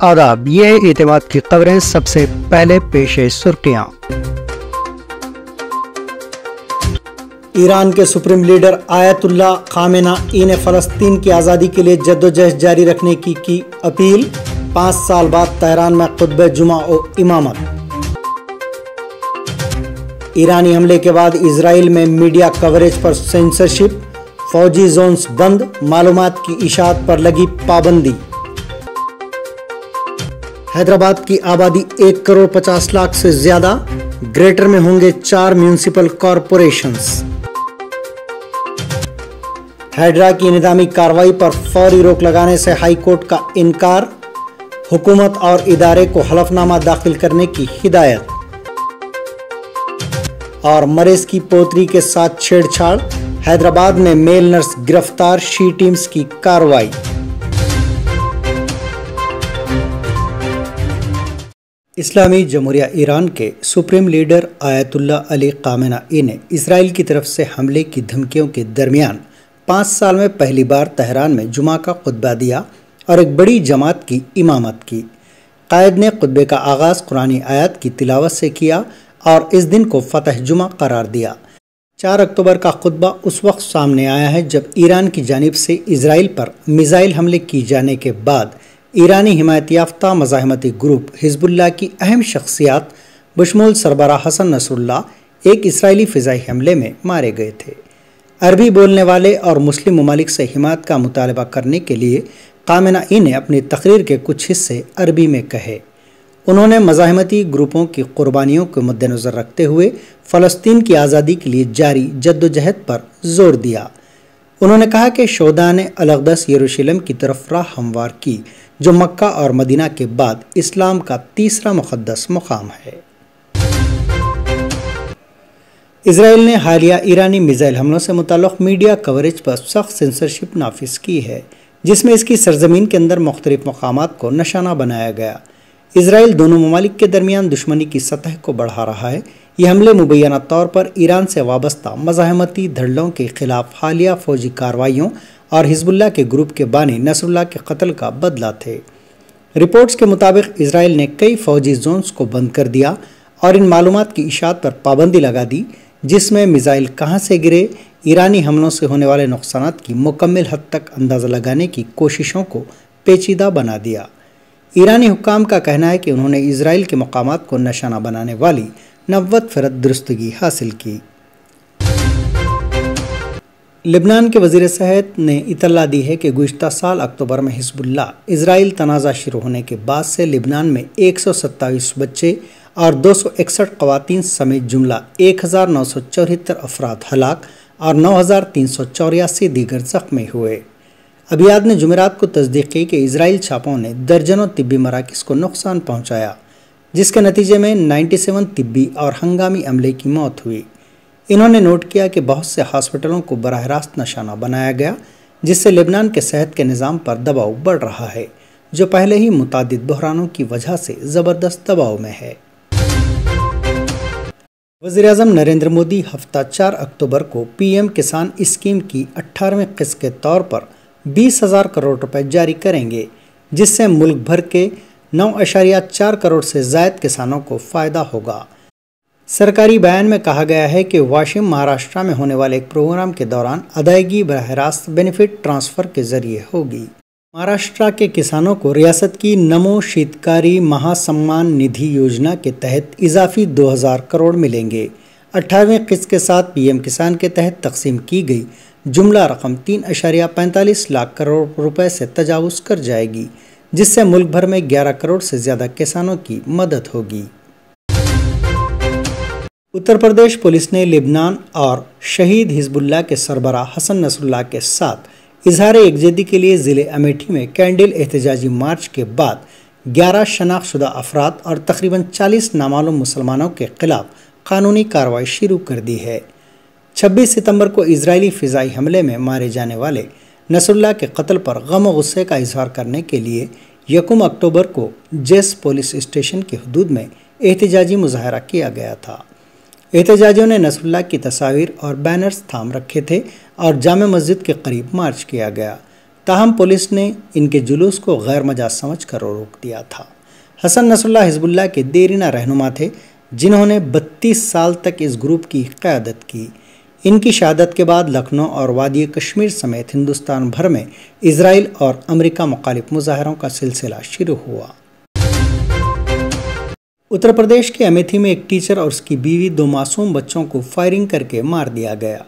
आदाब, ये है एतमाद की खबरें। सबसे पहले पेश है सुर्खियां। ईरान के सुप्रीम लीडर आयतुल्लाह खामेनेई ने फ़लस्तीन की आज़ादी के लिए जद्दोजहद जारी रखने की अपील। 5 साल बाद तेहरान में खुतबे जुमा और इमामत। ईरानी हमले के बाद इजराइल में मीडिया कवरेज पर सेंसरशिप, फौजी जोन्स बंद, मालूमात की इशाअत पर लगी पाबंदी। हैदराबाद की आबादी 1 करोड़ 50 लाख से ज्यादा, ग्रेटर में होंगे 4 म्यूनिसिपल कॉरपोरेशंस। हैड्रा की निदामी कार्रवाई पर फौरी रोक लगाने से हाई कोर्ट का इनकार, हुकूमत और इदारे को हलफनामा दाखिल करने की हिदायत। और मरीज की पोतरी के साथ छेड़छाड़, हैदराबाद में मेल नर्स गिरफ्तार, शी टीम्स की कार्रवाई। इस्लामी जमहूरिया ईरान के supreme leader Ayatollah Ali Khamenei ने इसराइल की तरफ से हमले की धमकियों के दरमियान 5 साल में पहली बार तेहरान में जुमा का खुतबा दिया और एक बड़ी जमात की इमामत की। कायद ने खुतबे का आगाज़ कुरानी आयत की तिलावत से किया और इस दिन को फतह जुमा करार दिया। 4 अक्टूबर का खुतबा उस वक्त सामने आया है जब ईरान की जानिब से इसराइल पर मिसाइल हमले किए जाने के बाद ईरानी हिमायत याफ्ता मज़ाहमती ग्रुप हिजबुल्लाह की अहम शख्सियात बशमूल सरबराह हसन नसरुल्लाह एक इसराइली फ़िज़ाई हमले में मारे गए थे। अरबी बोलने वाले और मुस्लिम ममालिक से हिमायत का मुतालबा करने के लिए खामेनेई ने अपनी तकरीर के कुछ हिस्से अरबी में कहे। उन्होंने मज़ाहमती ग्रुपों की कुर्बानियों को मद्देनज़र रखते हुए फ़लस्तीन की आज़ादी के लिए जारी जद्दोजहद पर जोर दिया। उन्होंने कहा कि शोधा ने अल-अक़दस यरूशलेम की तरफ राह हमवार की, जो मक्का और मदीना के बाद इस्लाम का तीसरा मुक़द्दस मुकाम है। इसराइल ने हालिया ईरानी मिसाइल हमलों से मुताल्लिक़ मीडिया कवरेज पर सख्त सेंसरशिप नाफिज की है, जिसमें इसकी सरजमीन के अंदर मुख्तलिफ मकामात को निशाना बनाया गया। इसराइल दोनों ममालिक के दरमियान दुश्मनी की सतह को बढ़ा रहा है। ये हमले मुबैना तौर पर ईरान से वाबस्ता मज़ाहमती धड़ल्लों के खिलाफ हालिया फ़ौजी कार्रवाइयों और हिजबुल्लाह के ग्रुप के बानी नसरुल्लाह के कत्ल का बदला थे। रिपोर्ट्स के मुताबिक इसराइल ने कई फ़ौजी जोन्स को बंद कर दिया और इन मालूमात की इशाअत पर पाबंदी लगा दी, जिसमें मिसाइल कहाँ से गिरे, ईरानी हमलों से होने वाले नुकसानात की मुकम्मल हद तक अंदाज़ा लगाने की कोशिशों को पेचीदा बना दिया। ईरानी हुक्काम का कहना है कि उन्होंने इसराइल के मकामात को निशाना बनाने वाली 90% दुरुस्तगी हासिल की। लेबनान के वज़ीर सेहत ने इत्तला दी है कि गुज़िश्ता साल अक्टूबर में हिजबुल्लाह इसराइल तनाज़ा शुरू होने के बाद से लेबनान में 127 बच्चे और 261 ख़वातीन समेत जुमला 1974 अफराद हलाक और 9384 दीगर ज़ख्मी हुए। अबियाद ने जुमेरात को तस्दीक की कि इसराइल छापों ने दर्जनों तिब्बी मराकिज़ को नुकसान पहुँचाया, जिसके नतीजे में 97 तिब्बी और हंगामी अमले की मौत हुई। इन्होंने नोट किया कि बहुत से हॉस्पिटलों को बराह रास्त निशाना बनाया गया, जिससे लेबनान के सेहत के निज़ाम पर दबाव बढ़ रहा है, जो पहले ही मुतादिद बहरानों की वजह से ज़बरदस्त दबाव में है। वज़ीर-ए-आज़म नरेंद्र मोदी हफ्ता 4 अक्टूबर को PM किसान स्कीम की 18वीं किस्त के तौर पर 20,000 करोड़ रुपए जारी करेंगे, जिससे मुल्क भर के 9.4 करोड़ से ज़ायद किसानों को फ़ायदा होगा। सरकारी बयान में कहा गया है कि वाशिम महाराष्ट्र में होने वाले एक प्रोग्राम के दौरान अदायगी बराह रास्त बेनिफिट ट्रांसफ़र के ज़रिए होगी। महाराष्ट्र के किसानों को रियासत की नमो शीतकारी महासम्मान निधि योजना के तहत इजाफी 2,000 करोड़ मिलेंगे। 18वीं किस्त के साथ PM किसान के तहत तकसीम की गई जुमला रकम 3.45 लाख करोड़ रुपए से तजावुज़ कर जाएगी, जिससे मुल्क भर में 11 करोड़ से ज़्यादा किसानों की मदद होगी। उत्तर प्रदेश पुलिस ने लेबनान और शहीद हिजबुल्लाह के सरबराह हसन नसरुल्लाह के साथ इजहार यकजहती के लिए ज़िले अमेठी में कैंडल एहतजाजी मार्च के बाद 11 शनाख्तशुदा अफराद और तकरीबन 40 नामालूम मुसलमानों के खिलाफ कानूनी कार्रवाई शुरू कर दी है। 26 सितंबर को इजरायली फ़िज़ाई हमले में मारे जाने वाले नसरुल्लाह के कत्ल पर गम और गुस्से का इजहार करने के लिए 1 अक्टूबर को जेस पुलिस स्टेशन की हदूद में एहतजाजी मुजाहरा किया गया था। एहतजाजियों ने नसरुल्लाह की तस्वीर और बैनर्स थाम रखे थे और जामे मस्जिद के करीब मार्च किया गया। ताहम पुलिस ने इनके जुलूस को गैर मजाज समझकर रोक दिया था। हसन नसरुल्लाह हिजबुल्लाह के देरीना रहनुमा थे, जिन्होंने 32 साल तक इस ग्रुप की क़यादत की। इनकी शहादत के बाद लखनऊ और वादी कश्मीर समेत हिंदुस्तान भर में इजराइल और अमेरिका मुखालिफ मुजाहरों का सिलसिला शुरू हुआ। उत्तर प्रदेश के अमेठी में एक टीचर और उसकी बीवी 2 मासूम बच्चों को फायरिंग करके मार दिया गया।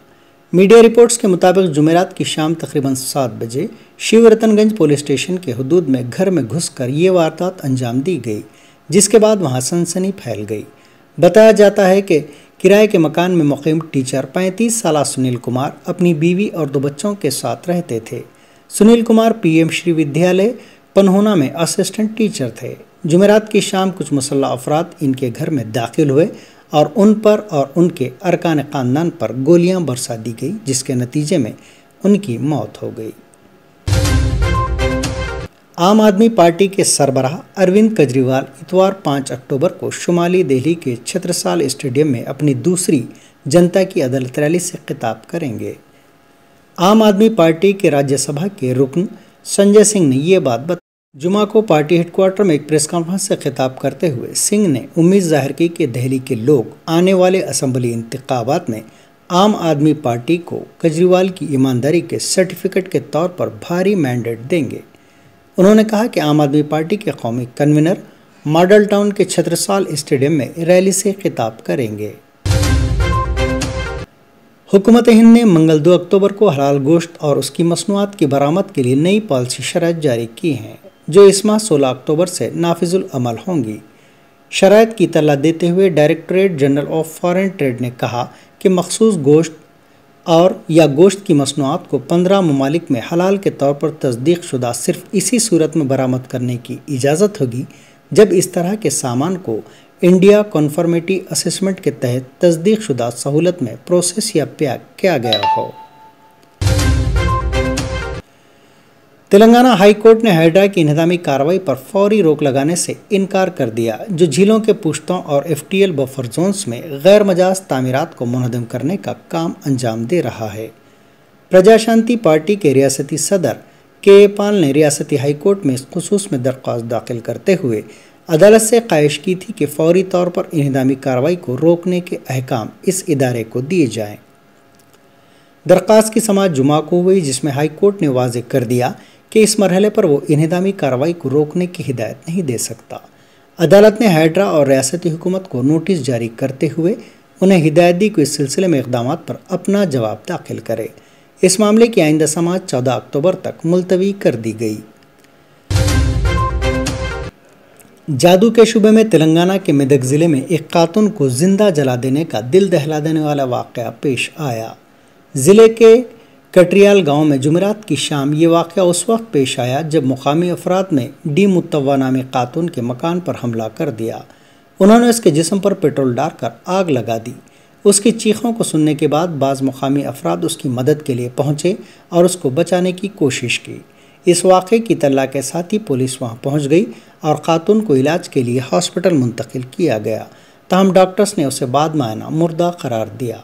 मीडिया रिपोर्ट्स के मुताबिक जुमेरात की शाम तकरीबन 7 बजे शिवरतनगंज पुलिस स्टेशन के हदूद में घर में घुसकर ये वारदात अंजाम दी गई, जिसके बाद वहां सनसनी फैल गई। बताया जाता है कि किराए के मकान में मुकीम टीचर 35 साला सुनील कुमार अपनी बीवी और 2 बच्चों के साथ रहते थे। सुनील कुमार पीएम श्री विद्यालय पनहोना में असिस्टेंट टीचर थे। जुमेरात की शाम कुछ मुसल्लह अफराद इनके घर में दाखिल हुए और उन पर और उनके अरकान ख़ानदान पर गोलियां बरसा दी गई, जिसके नतीजे में उनकी मौत हो गई। आम आदमी पार्टी के सरबराह अरविंद केजरीवाल इतवार 5 अक्टूबर को शुमाली दिल्ली के छत्रसाल स्टेडियम में अपनी दूसरी जनता की अदालत रैली से खिताब करेंगे। आम आदमी पार्टी के राज्यसभा के रुकन संजय सिंह ने ये बात बताई। जुमा को पार्टी हेडक्वार्टर में एक प्रेस कॉन्फ्रेंस से खिताब करते हुए सिंह ने उम्मीद जाहिर की कि दिल्ली के लोग आने वाले असम्बली इंतखाबात में आम आदमी पार्टी को केजरीवाल की ईमानदारी के सर्टिफिकेट के तौर पर भारी मैंडेट देंगे। उन्होंने कहा कि आम आदमी पार्टी के कौमी कन्वीनर मॉडल टाउन के छत्रसाल स्टेडियम में रैली से खिताब करेंगे। हुकूमत हिंद ने मंगल 2 अक्टूबर को हलाल गोश्त और उसकी मसनूआत की बरामद के लिए नई पॉलिसी शराइत जारी की हैं, जो इस माह 16 अक्टूबर से नाफिजुल अमल होंगी। शराइत की इत्तला देते हुए directorate general of foreign trade ने कहा कि मखसूस गोश्त और या गोश्त की मसनूआत को 15 ममालिक में हलाल के तौर पर तस्दीक शुदा सिर्फ इसी सूरत में बरामद करने की इजाज़त होगी जब इस तरह के सामान को इंडिया कन्फर्मिटी असेसमेंट के तहत तस्दीक शुदा सहूलत में प्रोसेस या पैक किया गया हो। तेलंगाना हाई कोर्ट ने हाइड्रा की इंहदामी कार्रवाई पर फौरी रोक लगाने से इनकार कर दिया, जो झीलों के पुश्तों और FTL बफर जोन्स में गैर मजाज तामीरात को मुनहदम करने का काम अंजाम दे रहा है। प्रजा शांति पार्टी के रियासती सदर के पाल ने रियासती हाई कोर्ट में इस खुसूस में दरख्वास्त दाखिल करते हुए अदालत से ख्वाहिश की थी कि फौरी तौर पर इंहदामी कार्रवाई को रोकने के अहकाम इस इदारे को दिए जाएं। दरख्वास्त की समाअत जुमा को हुई, जिसमें हाई कोर्ट ने वाज़ेह कर दिया कि इस मरहले पर वो इंहदामी कार्रवाई को रोकने की हिदायत नहीं दे सकता। अदालत ने हाइड्रा और रियासती हुकूमत को नोटिस जारी करते हुए उन्हें हिदायत दी कि इस सिलसिले में इक़दामात पर अपना जवाब दाखिल करे। इस मामले की आइंदा समाअत 14 अक्टूबर तक मुलतवी कर दी गई। जादू के शुबे में तेलंगाना के मेदक ज़िले में एक खातून को जिंदा जला देने का दिल दहला देने वाला वाक़या पेश आया। ज़िले के कटरियाल गांव में जुमेरात की शाम ये वाक़या उस वक्त पेश आया जब मुकामी अफराद ने डी मुत्तवा नामी खातून के मकान पर हमला कर दिया। उन्होंने उसके जिस्म पर पेट्रोल डालकर आग लगा दी। उसकी चीखों को सुनने के बाद बाज़ मुकामी अफराद उसकी मदद के लिए पहुँचे और उसको बचाने की कोशिश की। इस वाक़े की इत्तला के साथ ही पुलिस वहां पहुंच गई और खातून को इलाज के लिए हॉस्पिटल मुंतकिल किया गया। ताहम डॉक्टर्स ने उसे बाद मायना मुर्दा करार दिया।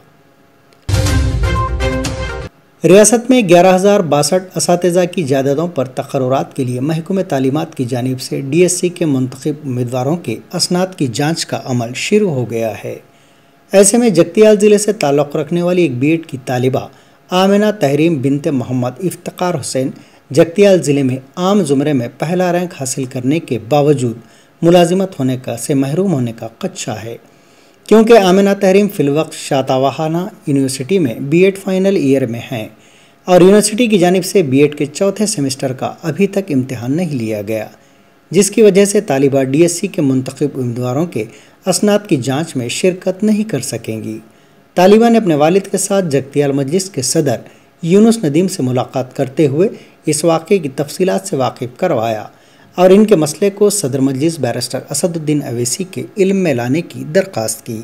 रियासत में 11,062 असातिज़ा की जायदादों पर तक़र्रुरात के लिए महकमे तालीमात की जानिब से DSC के मुंतखब उम्मीदवारों के असनाद की जाँच का अमल शुरू हो गया है। ऐसे में जगतियाल ज़िले से ताल्लुक़ रखने वाली एक B.Ed की तालिबा आमिना तहरीम बिनते मोहम्मद इफ्तिकार हुसैन जगतियाल ज़िले में आम ज़ुमरे में पहला रैंक हासिल करने के बावजूद मुलाजिमत होने का से महरूम होने का खदशा है, क्योंकि आमिना तहरीम फ़िलवक्त शातावाहाना यूनिवर्सिटी में B.Ed फाइनल ईयर में हैं और यूनिवर्सिटी की जानिब से B.Ed के चौथे सेमेस्टर का अभी तक इम्तिहान नहीं लिया गया, जिसकी वजह से तालिबा DSC के मुंतखब उम्मीदवारों के असनाद की जाँच में शिरकत नहीं कर सकेंगी। तालिबा ने अपने वालिद के साथ जगतियाल मजलिस के सदर यूनुस नदीम से मुलाकात करते हुए इस वाक़े की तफसीलात से वाकिफ़ करवाया और इनके मसले को सदर मजलिस बैरिस्टर असदुद्दीन अवैसी के इल्म में लाने की दरख्वास्त की।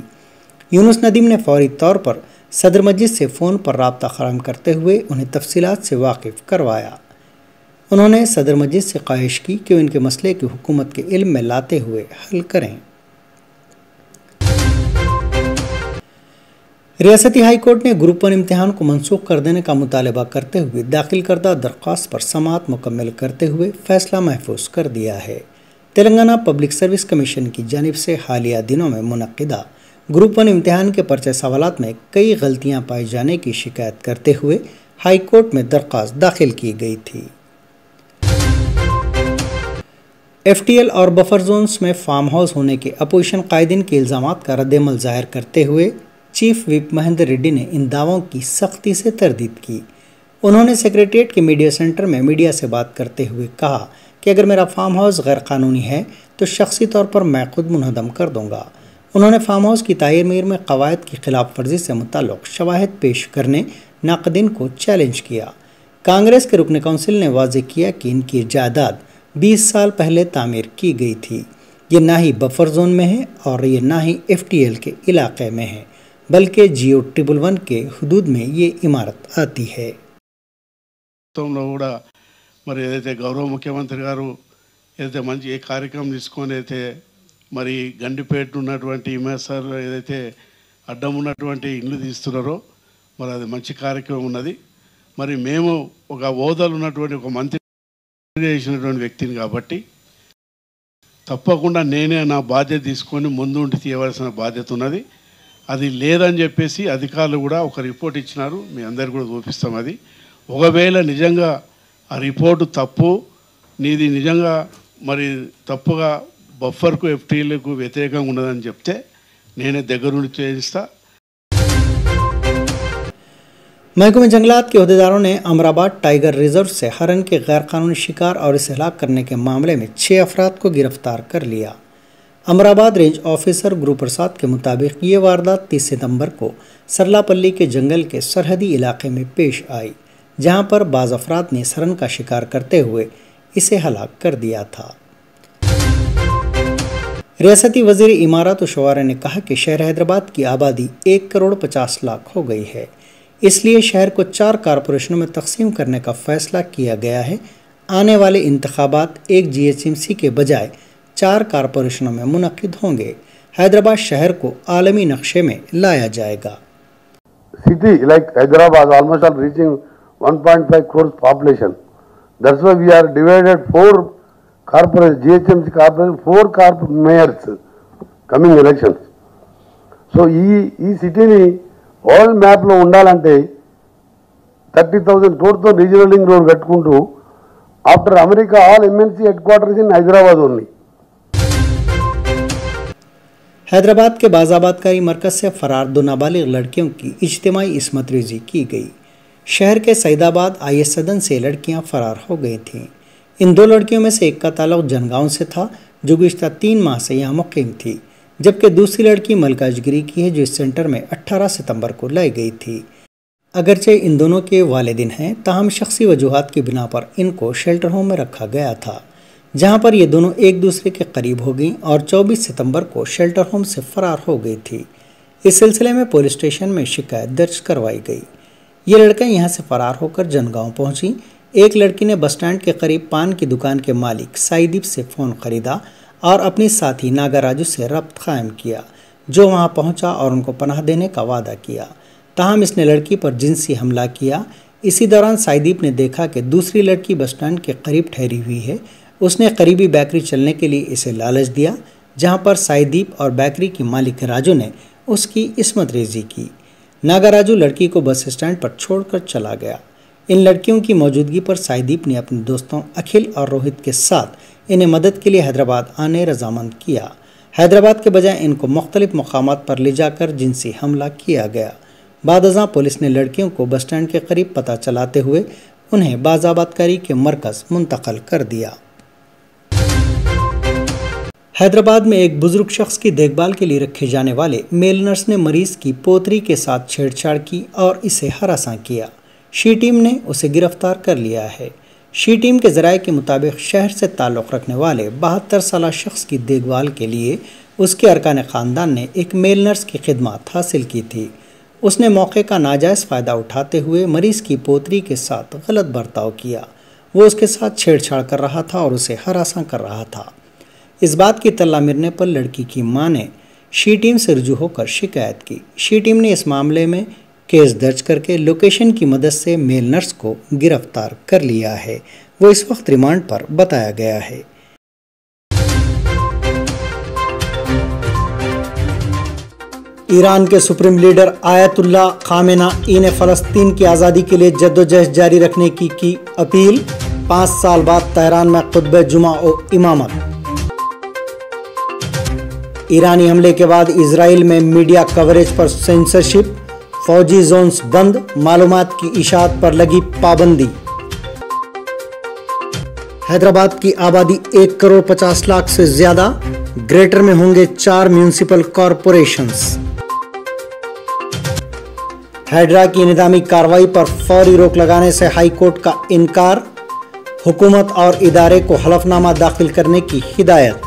यूनुस नदीम ने फौरी तौर पर सदर मजलिस से फ़ोन पर राब्ता क़ायम करते हुए उन्हें तफसीलात से वाकिफ़ करवाया। उन्होंने सदर मजलिस से ख्वाहिश की कि उनके मसले की हुकूमत के इल्म में लाते हुए हल करें। रियासती हाई कोर्ट ने ग्रुप 1 इम्तिहान को मनसूख कर देने का मुतालबा करते हुए दाखिल करदा दरख्वास्त पर समाअत मुकम्मल करते हुए फैसला महफूज कर दिया है। तेलंगाना पब्लिक सर्विस कमीशन की जानिब से हालिया दिनों में मुनक्किदा ग्रुप 1 इम्तिहान के पर्चे सवालात में कई गलतियां पाए जाने की शिकायत करते हुए हाई कोर्ट में दरख्वास्त दाखिल की गई थी। FTL और बफर जोन्स में फार्म हाउस होने के अपोजिशन कायदीन के इल्ज़ामात का रद्दअमल ज़ाहिर करते हुए चीफ विप महेंद्र रेड्डी ने इन दावों की सख्ती से तरदीद की। उन्होंने सेक्रेटरीट के मीडिया सेंटर में मीडिया से बात करते हुए कहा कि अगर मेरा फार्म हाउस गैर कानूनी है तो शख्सी तौर पर मैं खुद मुनहदम कर दूंगा। उन्होंने फार्म हाउस की तामीर में कवायद की खिलाफ वर्जी से मुताल्लिक़ शवाहिद पेश करने नाक़दीन को चैलेंज किया। कांग्रेस के रुकन काउंसिल ने वाज़ेह किया कि इनकी जायदाद 20 साल पहले तामीर की गई थी। ये ना ही बफर जोन में है और ये ना ही FTL के इलाके में है, बल्कि जियो 111 के हुदूद में ये इमारत आती है। మరి ఏదైతే గౌరవ ముఖ్యమంత్రి గారు ఏదైతే మంచి ఏ కార్యక్రమం తీసుకొని అయితే మరి గండిపేట ఉన్నటువంటి ఇమేసర్ ఏదైతే అడ్డం ఉన్నటువంటి ఇల్లు తీస్తున్నారో మరి అది మంచి కార్యక్రమం ఉన్నది। మరి మేము ఒక హోదాలో ఉన్నటువంటి ఒక మంత్రి చేసినటువంటి వ్యక్తిని కాబట్టి తప్పకుండా నేనే నా బాధ్యత తీసుకొని ముందు ఉండి తీయవలసిన బాధ్యత ఉన్నది। అది లేదని చెప్పేసి అధికారులు కూడా ఒక రిపోర్ట్ ఇచ్చినారు, మీ అందరు కూడా చూపిస్తాం। అది ఒకవేళ నిజంగా ఆ రిపోర్టు తప్పు, నీది నిజంగా మరి తప్పుగా బఫర్కు FTLకు వ్యతిరేకంగా ఉన్నదని చెప్తే నేనే దగ్గరుండి చేయిస్తా। महकमे जंगलात के अहदेदारों ने अमराबाद टाइगर रिजर्व से हरन के गैर कानूनी शिकार और इसे हलाक करने के मामले में 6 अफराद को गिरफ्तार कर लिया। अमराबाद रेंज ऑफिसर गुरु प्रसाद के मुताबिक ये वारदात 30 सितंबर को सरलापल्ली के जंगल के सरहदी इलाके में पेश आई, जहां पर बाज़ अफराद ने हरन का शिकार करते हुए इसे हलाक कर दिया था। रियासती वज़ीर इमारत और शवारे ने कहा कि शहर हैदराबाद की आबादी 1 करोड़ 50 लाख हो गई है, इसलिए शहर को 4 कारपोरेशनों में तकसीम करने का फैसला किया गया है। आने वाले इंतखाबात एक GHMC के बजाय 4 कारपोरेशनों में मुनक्किद होंगे। हैदराबाद शहर को आलमी नक्शे में लाया जाएगा। City like Hyderabad almost are reaching 1.5 crores population. That's why we are divided 4 corporations, GHMC corporation, 4 mayors coming elections. So ఈ సిటీని ఆల్ మ్యాప్లో ఉండాలంటే 30,000 crores రీజనల్ రింగ్ రోడ్ కట్టుకుంటూ after America all MNC head quarters in Hyderabad only. Hyderabad के बाज़ाबादकारी मरकज़ से फरार 2 नाबालिग लड़कियों की इज्तिमाई इस्मत रेज़ी की गई। शहर के सईदाबाद IS सदन से लड़कियां फरार हो गई थीं। इन 2 लड़कियों में से एक का ताल्लुक़ जनगांव से था, जो गुज़िश्ता 3 माह से यहाँ मुक़ीम थी, जबकि दूसरी लड़की मलकाजगिरी की है, जो इस सेंटर में 18 सितंबर को लाई गई थी। अगरचे इन दोनों के वालिदिन हैं, ताहम शख्सी वजूहात की बिना पर इनको शेल्टर होम में रखा गया था, जहां पर ये दोनों एक दूसरे के करीब हो गईं और 24 सितंबर को शेल्टर होम से फरार हो गई थी। इस सिलसिले में पुलिस स्टेशन में शिकायत दर्ज करवाई गई। ये लड़कियां यहां से फरार होकर जनगांव पहुंची। एक लड़की ने बस स्टैंड के करीब पान की दुकान के मालिक साईदीप से फ़ोन ख़रीदा और अपनी साथी नागाराजू से रब्त कायम किया, जो वहां पहुंचा और उनको पनाह देने का वादा किया। ताहम इसने लड़की पर जिनसी हमला किया। इसी दौरान साईदीप ने देखा कि दूसरी लड़की बस स्टैंड के करीब ठहरी हुई है। उसने करीबी बेकरी चलने के लिए इसे लालच दिया, जहां पर साईदीप और बेकरी की मालिक राजू ने उसकी इस्मत रेज़ी की। नागाराजू लड़की को बस स्टैंड पर छोड़कर चला गया। इन लड़कियों की मौजूदगी पर साईदीप ने अपने दोस्तों अखिल और रोहित के साथ इन्हें मदद के लिए हैदराबाद आने रजामंद किया। हैदराबाद के बजाय इनको मुख्तलिफ मकामात पर ले जाकर जिनसी हमला किया गया। बादअज़ां पुलिस ने लड़कियों को बस स्टैंड के करीब पता चलाते हुए उन्हें बाज़ाबादकारी के मरकज़ मुंतक़ल कर दिया। हैदराबाद में एक बुजुर्ग शख्स की देखभाल के लिए रखे जाने वाले मेल नर्स ने मरीज की पोतरी के साथ छेड़छाड़ की और इसे हरासा किया। शी टीम ने उसे गिरफ्तार कर लिया है। शी टीम के ज़राए के मुताबिक शहर से ताल्लुक़ रखने वाले 72 साला शख्स की देखभाल के लिए उसके अरकान ख़ानदान ने एक मेल नर्स की खिदमत हासिल की थी। उसने मौके का नाजायज़ फ़ायदा उठाते हुए मरीज़ की पोतरी के साथ गलत बर्ताव किया। वो उसके साथ छेड़छाड़ कर रहा था और उसे हरासा कर रहा था। इस बात की तल्ला मिलने पर लड़की की मां ने शी टीम से रुजू होकर शिकायत की। शी टीम ने इस मामले में केस दर्ज करके लोकेशन की मदद से मेल नर्स को गिरफ्तार कर लिया है। वो इस वक्त रिमांड पर बताया गया है। ईरान के सुप्रीम लीडर आयतुल्ला खामेनेई ने फ़लस्तीन की आज़ादी के लिए जद्दोजहद जारी रखने की अपील। 5 साल बाद तेहरान में खुतबे जुमा और इमामत। ईरानी हमले के बाद इजराइल में मीडिया कवरेज पर सेंसरशिप, फौजी जोन्स बंद, मालूमात की इशाअत पर लगी पाबंदी। हैदराबाद की आबादी 1 करोड़ 50 लाख से ज्यादा, ग्रेटर में होंगे 4 म्यूनिसिपल कॉरपोरेशंस। हैड्रा की निदामी कार्रवाई पर फौरी रोक लगाने से हाई कोर्ट का इनकार। हुकूमत और इदारे को हलफनामा दाखिल करने की हिदायत।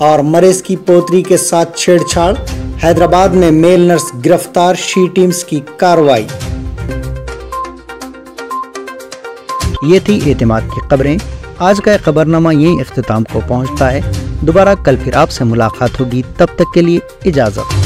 और मरीज की पोतरी के साथ छेड़छाड़, हैदराबाद में मेल नर्स गिरफ्तार, शी टीम्स की कार्रवाई। ये थी एतमाद की खबरें। आज का खबरनामा यही इख्तिताम को पहुंचता है। दोबारा कल फिर आपसे मुलाकात होगी, तब तक के लिए इजाजत।